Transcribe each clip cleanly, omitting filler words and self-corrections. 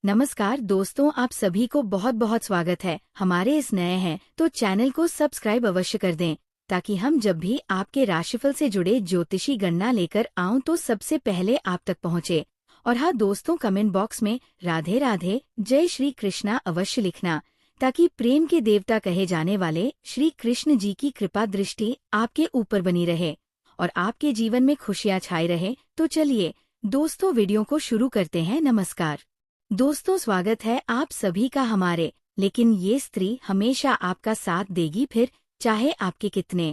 नमस्कार दोस्तों, आप सभी को बहुत बहुत स्वागत है। हमारे इस नए हैं तो चैनल को सब्सक्राइब अवश्य कर दें, ताकि हम जब भी आपके राशिफल से जुड़े ज्योतिषी गणना लेकर आऊं तो सबसे पहले आप तक पहुंचे। और हाँ दोस्तों, कमेंट बॉक्स में राधे राधे जय श्री कृष्णा अवश्य लिखना, ताकि प्रेम के देवता कहे जाने वाले श्री कृष्ण जी की कृपा दृष्टि आपके ऊपर बनी रहे और आपके जीवन में खुशियां छाई रहे। तो चलिए दोस्तों, वीडियो को शुरू करते हैं। नमस्कार दोस्तों, स्वागत है आप सभी का हमारे लेकिन ये स्त्री हमेशा आपका साथ देगी, फिर चाहे आपके कितने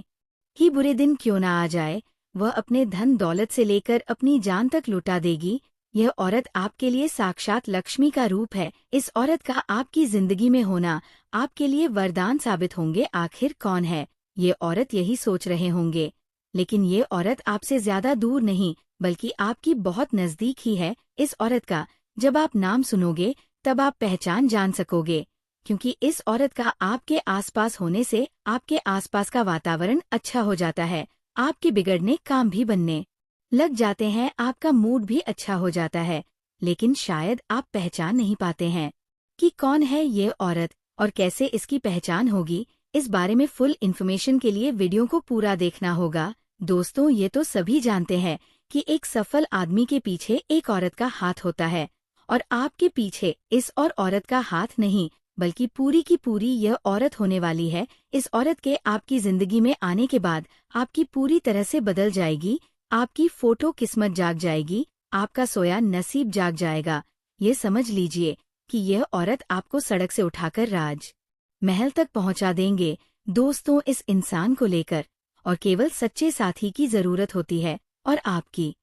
ही बुरे दिन क्यों ना आ जाए। वह अपने धन दौलत से लेकर अपनी जान तक लुटा देगी। यह औरत आपके लिए साक्षात लक्ष्मी का रूप है। इस औरत का आपकी जिंदगी में होना आपके लिए वरदान साबित होंगे। आखिर कौन है ये औरत, यही सोच रहे होंगे, लेकिन ये औरत आपसे ज्यादा दूर नहीं बल्कि आपकी बहुत नजदीक ही है। इस औरत का जब आप नाम सुनोगे तब आप पहचान जान सकोगे, क्योंकि इस औरत का आपके आसपास होने से आपके आसपास का वातावरण अच्छा हो जाता है। आपके बिगड़ने काम भी बनने लग जाते हैं, आपका मूड भी अच्छा हो जाता है। लेकिन शायद आप पहचान नहीं पाते हैं कि कौन है ये औरत और कैसे इसकी पहचान होगी। इस बारे में फुल इन्फॉर्मेशन के लिए वीडियो को पूरा देखना होगा। दोस्तों, ये तो सभी जानते हैं कि एक सफल आदमी के पीछे एक औरत का हाथ होता है, और आपके पीछे इस और औरत का हाथ नहीं बल्कि पूरी की पूरी यह औरत होने वाली है। इस औरत के आपकी जिंदगी में आने के बाद आपकी पूरी तरह से बदल जाएगी। आपकी फोटो किस्मत जाग जाएगी, आपका सोया नसीब जाग जाएगा। ये समझ लीजिए कि यह औरत आपको सड़क से उठाकर राज महल तक पहुंचा देंगे। दोस्तों, इस इंसान को लेकर और केवल सच्चे साथी की जरूरत होती है, और आपकी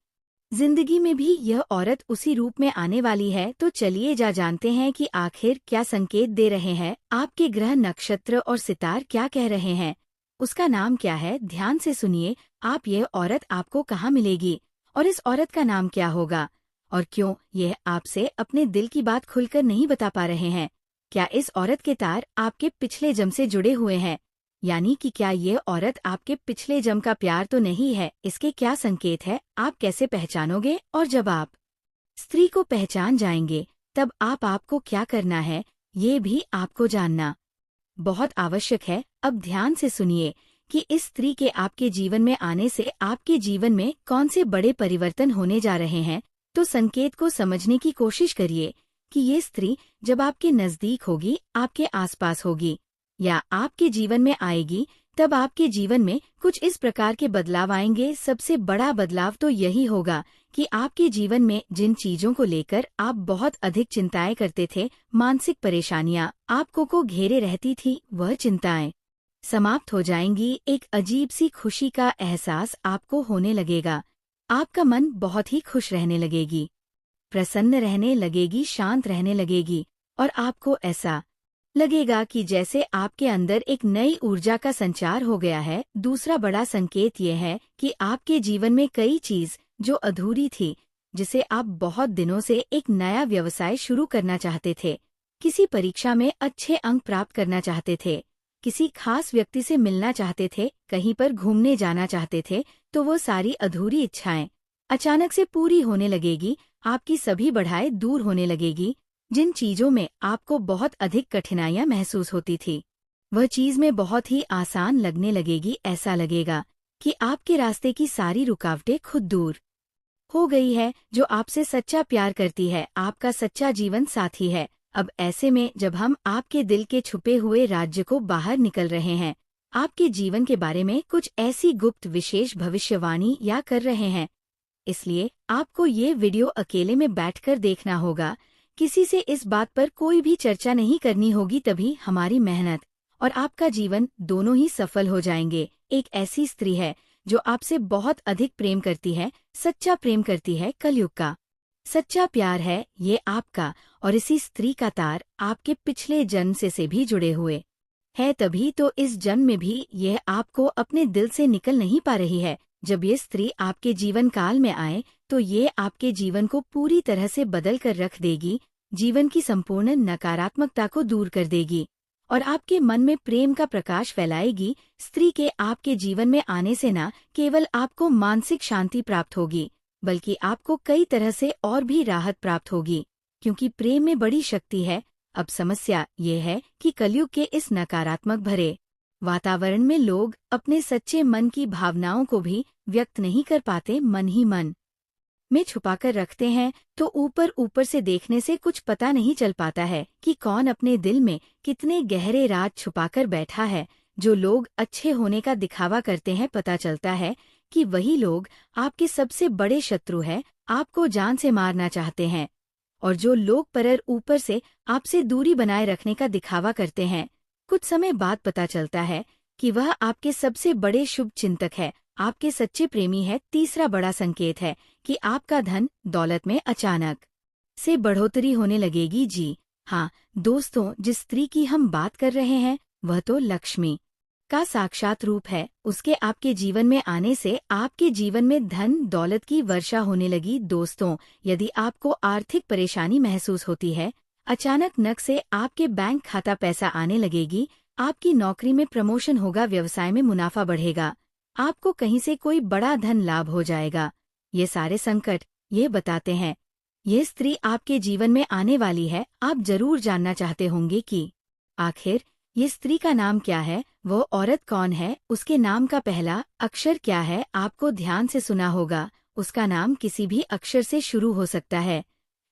जिंदगी में भी यह औरत उसी रूप में आने वाली है। तो चलिए जानते हैं कि आखिर क्या संकेत दे रहे हैं आपके ग्रह, नक्षत्र और सितार क्या कह रहे हैं। उसका नाम क्या है, ध्यान से सुनिए। आप यह औरत आपको कहाँ मिलेगी और इस औरत का नाम क्या होगा, और क्यों यह आपसे अपने दिल की बात खुलकर नहीं बता पा रहे हैं। क्या इस औरत के तार आपके पिछले जन्म से जुड़े हुए हैं, यानी कि क्या ये औरत आपके पिछले जन्म का प्यार तो नहीं है। इसके क्या संकेत है, आप कैसे पहचानोगे, और जब आप स्त्री को पहचान जाएंगे तब आपको क्या करना है, ये भी आपको जानना बहुत आवश्यक है। अब ध्यान से सुनिए कि इस स्त्री के आपके जीवन में आने से आपके जीवन में कौन से बड़े परिवर्तन होने जा रहे हैं। तो संकेत को समझने की कोशिश करिए कि ये स्त्री जब आपके नजदीक होगी, आपके आसपास होगी या आपके जीवन में आएगी, तब आपके जीवन में कुछ इस प्रकार के बदलाव आएंगे। सबसे बड़ा बदलाव तो यही होगा कि आपके जीवन में जिन चीजों को लेकर आप बहुत अधिक चिंताएं करते थे, मानसिक परेशानियां आपको को घेरे रहती थी, वह चिंताएं समाप्त हो जाएंगी। एक अजीब सी खुशी का एहसास आपको होने लगेगा। आपका मन बहुत ही खुश रहने लगेगी, प्रसन्न रहने लगेगी, शांत रहने लगेगी, और आपको ऐसा लगेगा कि जैसे आपके अंदर एक नई ऊर्जा का संचार हो गया है। दूसरा बड़ा संकेत ये है कि आपके जीवन में कई चीज जो अधूरी थी, जिसे आप बहुत दिनों से एक नया व्यवसाय शुरू करना चाहते थे, किसी परीक्षा में अच्छे अंक प्राप्त करना चाहते थे, किसी खास व्यक्ति से मिलना चाहते थे, कहीं पर घूमने जाना चाहते थे, तो वो सारी अधूरी इच्छाएं अचानक से पूरी होने लगेगी। आपकी सभी बढ़ाएं दूर होने लगेगी। जिन चीजों में आपको बहुत अधिक कठिनाइयां महसूस होती थी, वह चीज में बहुत ही आसान लगने लगेगी। ऐसा लगेगा कि आपके रास्ते की सारी रुकावटें खुद दूर हो गई है। जो आपसे सच्चा प्यार करती है, आपका सच्चा जीवन साथी है। अब ऐसे में जब हम आपके दिल के छुपे हुए राज्य को बाहर निकल रहे हैं, आपके जीवन के बारे में कुछ ऐसी गुप्त विशेष भविष्यवाणी या कर रहे हैं, इसलिए आपको ये वीडियो अकेले में बैठकर देखना होगा। किसी से इस बात पर कोई भी चर्चा नहीं करनी होगी, तभी हमारी मेहनत और आपका जीवन दोनों ही सफल हो जाएंगे। एक ऐसी स्त्री है जो आपसे बहुत अधिक प्रेम करती है, सच्चा प्रेम करती है, कलयुग का सच्चा प्यार है ये आपका, और इसी स्त्री का तार आपके पिछले जन्म से भी जुड़े हुए है। तभी तो इस जन्म में भी यह आपको अपने दिल से निकल नहीं पा रही है। जब ये स्त्री आपके जीवन काल में आए तो ये आपके जीवन को पूरी तरह से बदल कर रख देगी, जीवन की संपूर्ण नकारात्मकता को दूर कर देगी और आपके मन में प्रेम का प्रकाश फैलाएगी। स्त्री के आपके जीवन में आने से न केवल आपको मानसिक शांति प्राप्त होगी, बल्कि आपको कई तरह से और भी राहत प्राप्त होगी। क्योंकि प्रेम में बड़ी शक्ति है। अब समस्या ये है कि कलयुग के इस नकारात्मक भरे वातावरण में लोग अपने सच्चे मन की भावनाओं को भी व्यक्त नहीं कर पाते, मन ही मन में छुपाकर रखते हैं। तो ऊपर ऊपर से देखने से कुछ पता नहीं चल पाता है कि कौन अपने दिल में कितने गहरे राज छुपाकर बैठा है। जो लोग अच्छे होने का दिखावा करते हैं, पता चलता है कि वही लोग आपके सबसे बड़े शत्रु हैं, आपको जान से मारना चाहते हैं। और जो लोग पर ऊपर से आपसे दूरी बनाए रखने का दिखावा करते हैं, कुछ समय बाद पता चलता है कि वह आपके सबसे बड़े शुभ चिंतक है, आपके सच्चे प्रेमी है। तीसरा बड़ा संकेत है कि आपका धन दौलत में अचानक से बढ़ोतरी होने लगेगी। जी हाँ दोस्तों, जिस स्त्री की हम बात कर रहे हैं वह तो लक्ष्मी का साक्षात रूप है। उसके आपके जीवन में आने से आपके जीवन में धन दौलत की वर्षा होने लगी। दोस्तों, यदि आपको आर्थिक परेशानी महसूस होती है, अचानक नक से आपके बैंक खाता पैसा आने लगेगी, आपकी नौकरी में प्रमोशन होगा, व्यवसाय में मुनाफा बढ़ेगा, आपको कहीं से कोई बड़ा धन लाभ हो जाएगा। ये सारे संकट ये बताते हैं ये स्त्री आपके जीवन में आने वाली है। आप जरूर जानना चाहते होंगे कि आखिर ये स्त्री का नाम क्या है, वो औरत कौन है, उसके नाम का पहला अक्षर क्या है। आपको ध्यान से सुना होगा, उसका नाम किसी भी अक्षर से शुरू हो सकता है।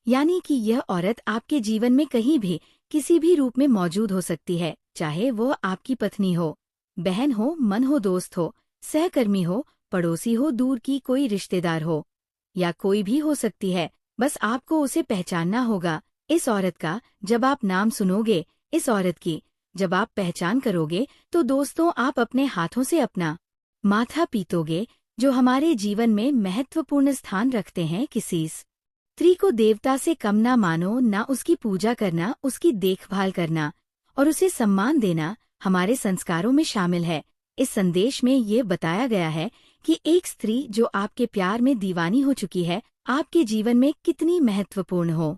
यानी कि यह औरत आपके जीवन में कहीं भी किसी भी रूप में मौजूद हो सकती है, चाहे वो आपकी पत्नी हो, बहन हो, मन हो, दोस्त हो, सहकर्मी हो, पड़ोसी हो, दूर की कोई रिश्तेदार हो, या कोई भी हो सकती है। बस आपको उसे पहचानना होगा। इस औरत का जब आप नाम सुनोगे, इस औरत की जब आप पहचान करोगे, तो दोस्तों आप अपने हाथों से अपना माथा पीटोगे। जो हमारे जीवन में महत्वपूर्ण स्थान रखते हैं, किसी स्त्री को देवता से कम ना मानो, ना उसकी पूजा करना, उसकी देखभाल करना और उसे सम्मान देना हमारे संस्कारों में शामिल है। इस संदेश में ये बताया गया है कि एक स्त्री जो आपके प्यार में दीवानी हो चुकी है, आपके जीवन में कितनी महत्वपूर्ण हो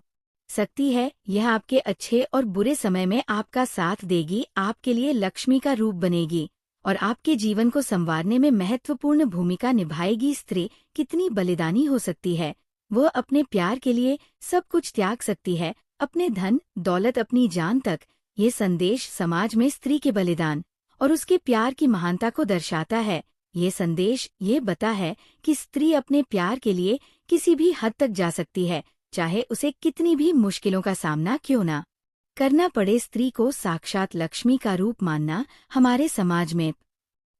सकती है। यह आपके अच्छे और बुरे समय में आपका साथ देगी, आपके लिए लक्ष्मी का रूप बनेगी और आपके जीवन को संवारने में महत्वपूर्ण भूमिका निभाएगी। स्त्री कितनी बलिदानी हो सकती है, वह अपने प्यार के लिए सब कुछ त्याग सकती है, अपने धन दौलत, अपनी जान तक। ये संदेश समाज में स्त्री के बलिदान और उसके प्यार की महानता को दर्शाता है। ये संदेश ये बता है कि स्त्री अपने प्यार के लिए किसी भी हद तक जा सकती है, चाहे उसे कितनी भी मुश्किलों का सामना क्यों ना करना पड़े। स्त्री को साक्षात लक्ष्मी का रूप मानना हमारे समाज में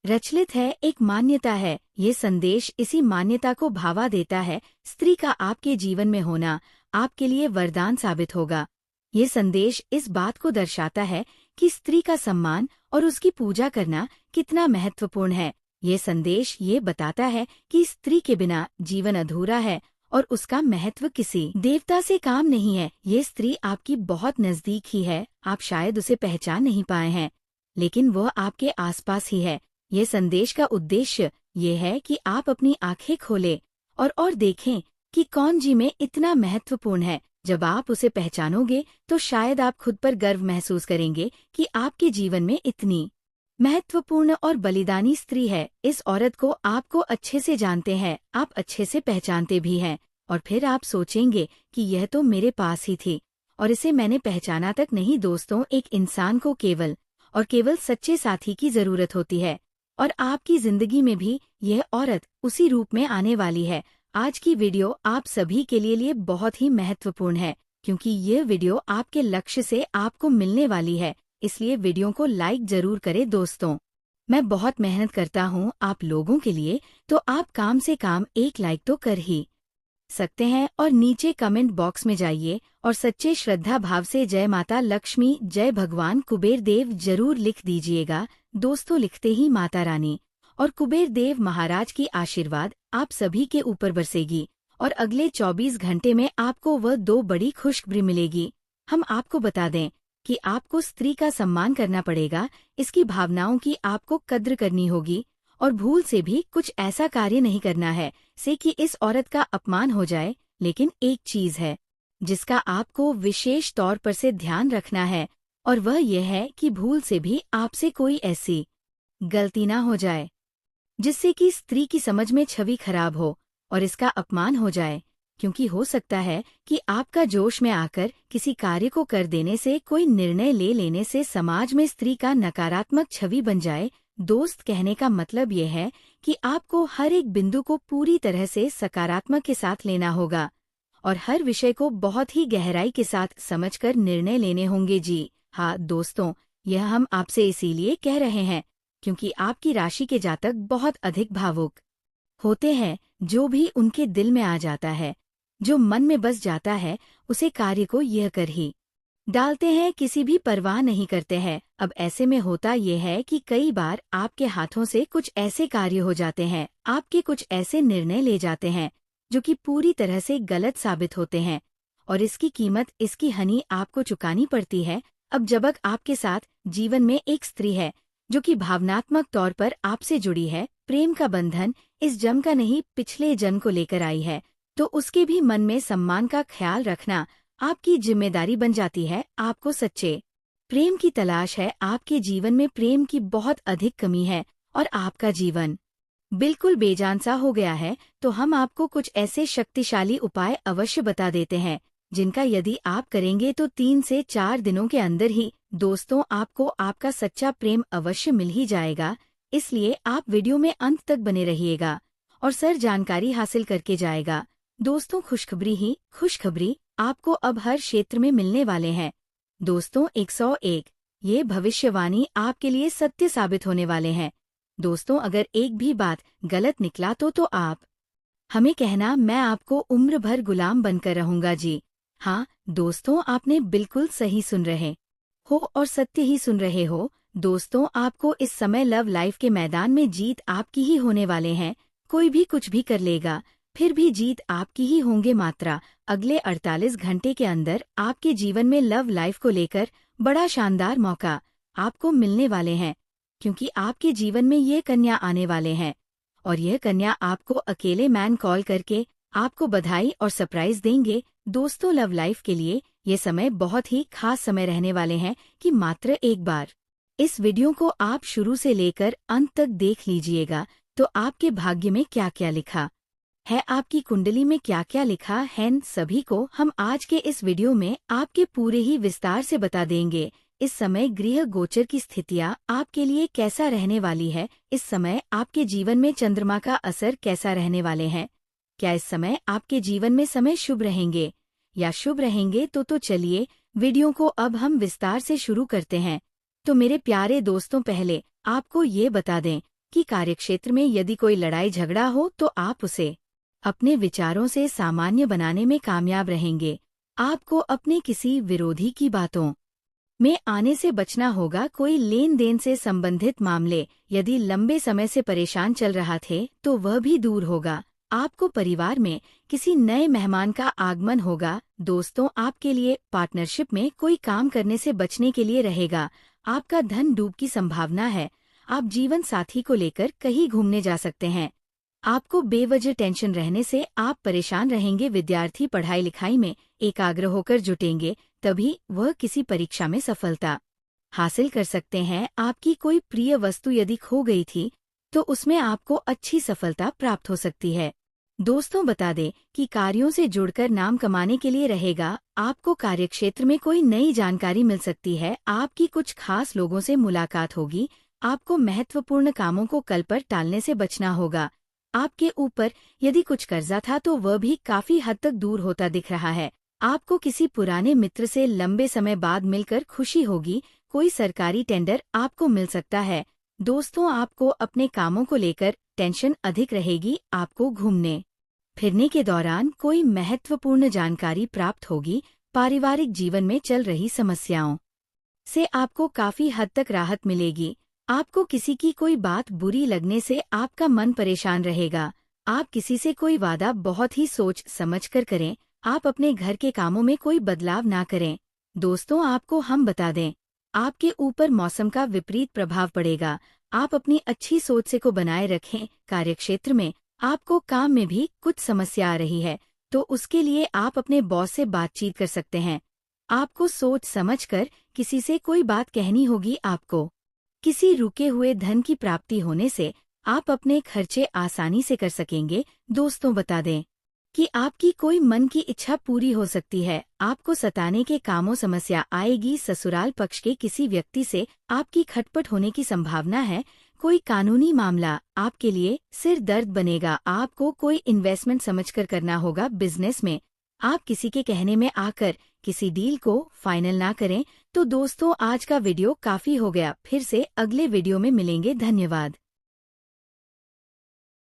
प्रचलित है, एक मान्यता है। ये संदेश इसी मान्यता को भावा देता है। स्त्री का आपके जीवन में होना आपके लिए वरदान साबित होगा। ये संदेश इस बात को दर्शाता है कि स्त्री का सम्मान और उसकी पूजा करना कितना महत्वपूर्ण है। ये संदेश ये बताता है कि स्त्री के बिना जीवन अधूरा है और उसका महत्व किसी देवता से काम नहीं है। ये स्त्री आपकी बहुत नजदीक ही है, आप शायद उसे पहचान नहीं पाए हैं, लेकिन वह आपके आसपास ही है। ये संदेश का उद्देश्य ये है कि आप अपनी आंखें खोलें और देखें कि कौन जी में इतना महत्वपूर्ण है। जब आप उसे पहचानोगे तो शायद आप खुद पर गर्व महसूस करेंगे कि आपके जीवन में इतनी महत्वपूर्ण और बलिदानी स्त्री है। इस औरत को आपको अच्छे से जानते हैं, आप अच्छे से पहचानते भी हैं, और फिर आप सोचेंगे कि यह तो मेरे पास ही थी और इसे मैंने पहचाना तक नहीं। दोस्तों, एक इंसान को केवल और केवल सच्चे साथी की जरूरत होती है और आपकी जिंदगी में भी यह औरत उसी रूप में आने वाली है। आज की वीडियो आप सभी के लिए बहुत ही महत्वपूर्ण है, क्योंकि यह वीडियो आपके लक्ष्य से आपको मिलने वाली है, इसलिए वीडियो को लाइक जरूर करें। दोस्तों, मैं बहुत मेहनत करता हूँ आप लोगों के लिए, तो आप काम से काम एक लाइक तो कर ही सकते हैं और नीचे कमेंट बॉक्स में जाइए और सच्चे श्रद्धा भाव से जय माता लक्ष्मी, जय भगवान कुबेर देव जरूर लिख दीजिएगा। दोस्तों, लिखते ही माता रानी और कुबेर देव महाराज की आशीर्वाद आप सभी के ऊपर बरसेगी और अगले 24 घंटे में आपको वह 2 बड़ी खुशखबरी मिलेगी। हम आपको बता दें कि आपको स्त्री का सम्मान करना पड़ेगा, इसकी भावनाओं की आपको कद्र करनी होगी और भूल से भी कुछ ऐसा कार्य नहीं करना है से कि इस औरत का अपमान हो जाए। लेकिन एक चीज है जिसका आपको विशेष तौर पर से ध्यान रखना है, और वह यह है कि भूल से भी आपसे कोई ऐसी गलती ना हो जाए जिससे कि स्त्री की समझ में छवि खराब हो और इसका अपमान हो जाए, क्योंकि हो सकता है कि आपका जोश में आकर किसी कार्य को कर देने से, कोई निर्णय ले लेने से समाज में स्त्री का नकारात्मक छवि बन जाए। दोस्त, कहने का मतलब ये है कि आपको हर एक बिंदु को पूरी तरह से सकारात्मक के साथ लेना होगा और हर विषय को बहुत ही गहराई के साथ समझकर निर्णय लेने होंगे। जी हाँ दोस्तों, यह हम आपसे इसीलिए कह रहे हैं क्योंकि आपकी राशि के जातक बहुत अधिक भावुक होते हैं। जो भी उनके दिल में आ जाता है, जो मन में बस जाता है, उसे कार्य को यह कर ही डालते हैं, किसी भी परवाह नहीं करते हैं। अब ऐसे में होता यह है कि कई बार आपके हाथों से कुछ ऐसे कार्य हो जाते हैं, आपके कुछ ऐसे निर्णय ले जाते हैं जो कि पूरी तरह से गलत साबित होते हैं और इसकी कीमत, इसकी हानि आपको चुकानी पड़ती है। अब जब आपके साथ जीवन में एक स्त्री है जो कि भावनात्मक तौर पर आपसे जुड़ी है, प्रेम का बंधन इस जन्म का नहीं पिछले जन्म को लेकर आई है, तो उसके भी मन में सम्मान का ख्याल रखना आपकी जिम्मेदारी बन जाती है। आपको सच्चे प्रेम की तलाश है, आपके जीवन में प्रेम की बहुत अधिक कमी है और आपका जीवन बिल्कुल बेजान सा हो गया है, तो हम आपको कुछ ऐसे शक्तिशाली उपाय अवश्य बता देते हैं जिनका यदि आप करेंगे तो 3 से 4 दिनों के अंदर ही दोस्तों आपको आपका सच्चा प्रेम अवश्य मिल ही जाएगा। इसलिए आप वीडियो में अंत तक बने रहिएगा और सर जानकारी हासिल करके जाएगा। दोस्तों, खुशखबरी ही खुशखबरी आपको अब हर क्षेत्र में मिलने वाले हैं। दोस्तों, 101 ये भविष्यवाणी आपके लिए सत्य साबित होने वाले हैं। दोस्तों, अगर एक भी बात गलत निकला तो आप हमें कहना, मैं आपको उम्र भर गुलाम बनकर रहूंगा। जी हाँ दोस्तों, आपने बिल्कुल सही सुन रहे हो और सत्य ही सुन रहे हो। दोस्तों, आपको इस समय लव लाइफ के मैदान में जीत आपकी ही होने वाले हैं। कोई भी कुछ भी कर लेगा, फिर भी जीत आपकी ही होंगे। मात्रा अगले 48 घंटे के अंदर आपके जीवन में लव लाइफ को लेकर बड़ा शानदार मौका आपको मिलने वाले हैं, क्योंकि आपके जीवन में ये कन्या आने वाले हैं और यह कन्या आपको अकेले मैन कॉल करके आपको बधाई और सरप्राइज देंगे। दोस्तों, लव लाइफ के लिए ये समय बहुत ही खास समय रहने वाले हैं कि मात्र एक बार इस वीडियो को आप शुरू से लेकर अंत तक देख लीजिएगा तो आपके भाग्य में क्या क्या लिखा है, आपकी कुंडली में क्या क्या लिखा है, सभी को हम आज के इस वीडियो में आपके पूरे ही विस्तार से बता देंगे। इस समय गृह गोचर की स्थितियां आपके लिए कैसा रहने वाली है, इस समय आपके जीवन में चंद्रमा का असर कैसा रहने वाले हैं, क्या इस समय आपके जीवन में समय शुभ रहेंगे या शुभ रहेंगे, तो चलिए वीडियो को अब हम विस्तार से शुरू करते हैं। तो मेरे प्यारे दोस्तों, पहले आपको ये बता दें कि कार्यक्षेत्र में यदि कोई लड़ाई झगड़ा हो तो आप उसे अपने विचारों से सामान्य बनाने में कामयाब रहेंगे। आपको अपने किसी विरोधी की बातों में आने से बचना होगा। कोई लेन देन से संबंधित मामले यदि लंबे समय से परेशान चल रहा थे तो वह भी दूर होगा। आपको परिवार में किसी नए मेहमान का आगमन होगा। दोस्तों, आपके लिए पार्टनरशिप में कोई काम करने से बचने के लिए रहेगा। आपका धन डूब की संभावना है। आप जीवन साथी को लेकर कहीं घूमने जा सकते हैं। आपको बेवजह टेंशन रहने से आप परेशान रहेंगे। विद्यार्थी पढ़ाई लिखाई में एकाग्र होकर जुटेंगे, तभी वह किसी परीक्षा में सफलता हासिल कर सकते हैं। आपकी कोई प्रिय वस्तु यदि खो गई थी तो उसमें आपको अच्छी सफलता प्राप्त हो सकती है। दोस्तों, बता दें कि कार्यों से जुड़कर नाम कमाने के लिए रहेगा। आपको कार्यक्षेत्र में कोई नई जानकारी मिल सकती है। आपकी कुछ खास लोगों से मुलाकात होगी। आपको महत्वपूर्ण कामों को कल पर टालने से बचना होगा। आपके ऊपर यदि कुछ कर्जा था तो वह भी काफी हद तक दूर होता दिख रहा है। आपको किसी पुराने मित्र से लंबे समय बाद मिलकर खुशी होगी। कोई सरकारी टेंडर आपको मिल सकता है। दोस्तों, आपको अपने कामों को लेकर टेंशन अधिक रहेगी। आपको घूमने फिरने के दौरान कोई महत्वपूर्ण जानकारी प्राप्त होगी। पारिवारिक जीवन में चल रही समस्याओं से आपको काफी हद तक राहत मिलेगी। आपको किसी की कोई बात बुरी लगने से आपका मन परेशान रहेगा। आप किसी से कोई वादा बहुत ही सोच समझ कर करें। आप अपने घर के कामों में कोई बदलाव ना करें। दोस्तों, आपको हम बता दें, आपके ऊपर मौसम का विपरीत प्रभाव पड़ेगा। आप अपनी अच्छी सोच से को बनाए रखें। कार्यक्षेत्र में आपको काम में भी कुछ समस्या आ रही है तो उसके लिए आप अपने बॉस से बातचीत कर सकते हैं। आपको सोच समझकर किसी से कोई बात कहनी होगी। आपको किसी रुके हुए धन की प्राप्ति होने से आप अपने खर्चे आसानी से कर सकेंगे। दोस्तों, बता दें, कि आपकी कोई मन की इच्छा पूरी हो सकती है। आपको सताने के कामों समस्या आएगी। ससुराल पक्ष के किसी व्यक्ति से आपकी खटपट होने की संभावना है। कोई कानूनी मामला आपके लिए सिर दर्द बनेगा। आपको कोई इन्वेस्टमेंट समझकर करना होगा। बिजनेस में आप किसी के कहने में आकर किसी डील को फाइनल ना करें। तो दोस्तों, आज का वीडियो काफी हो गया। फिर से अगले वीडियो में मिलेंगे। धन्यवाद।